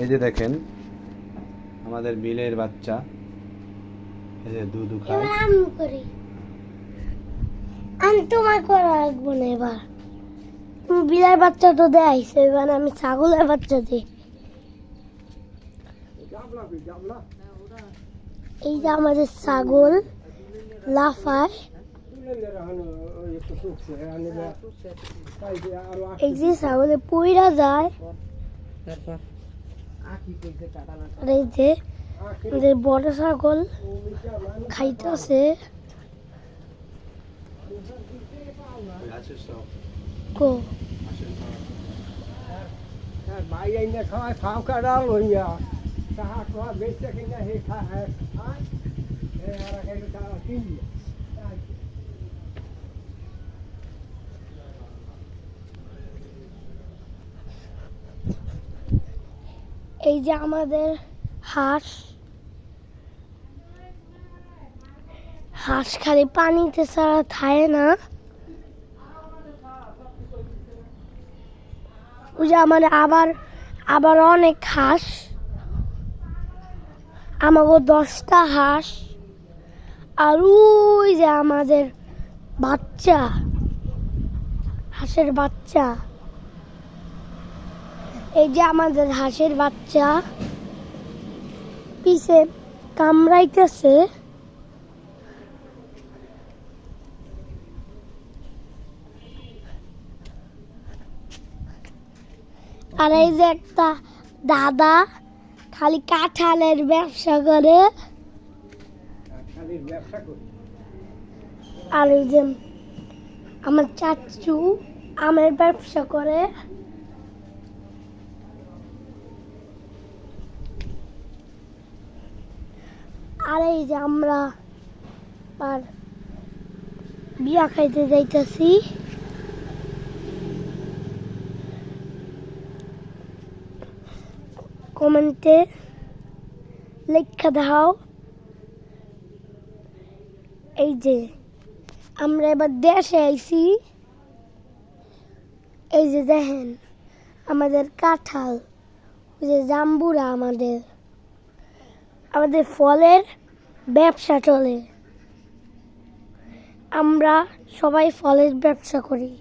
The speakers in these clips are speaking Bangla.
এই যে দেখেন আমাদের বিলের বাচ্চা, এই যে দুধ খায়। এবার আমি করি, আমি তোমার করা রাখবো না। এবার তুমি বিড়ার বাচ্চা তো দেখাইছো, এবার আমি ছাগলের বাচ্চা দিই। এই যে আমাদের ছাগল লাফায়, এই যে ছাগলে পইরা যায়। আর এই যে আমাদের বড় ছাগল খাইতেছে। কো ভাই আইনা খাওয়া খাও কাটাল হইয়া তাহা খাওয়া বেচে কিনা হে খা হে খায় হে আর খাইতে খাওয়া কিনি। এই যে আমাদের হাঁস, হাঁস খালি পানিতে ছাড়া থাকে না। ওই যে আমাদের আবার আবার অনেক হাঁস, আমাকে 10টা হাঁস। আর ওই যে আমাদের বাচ্চা, হাঁসের বাচ্চা, এই যে আমাদের হাঁসের বাচ্চা পিছে কামড়াইতেছে। আর এই যে একটা দাদা খালি কাঁঠালের ব্যবসা করে। আর এই যে আমার চাচু আমের ব্যবসা করে। আর এই যে আমরা আর বিয়া খাইতে যাইতেছি। কমেন্টে লেখা দাও। এই যে আমরা এবার দেশে আইছি। এই যে দেখেন আমাদের কাঁঠাল, ওই যে জাম্বুরা, আমাদের আমাদের ফলের ব্যবসা চলে। আমরা সবাই ফলের ব্যবসা করি,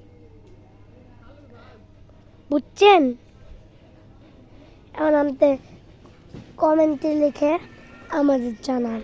বুঝছেন? এখন আমাদের কমেন্টে লিখে আমাদের জানান।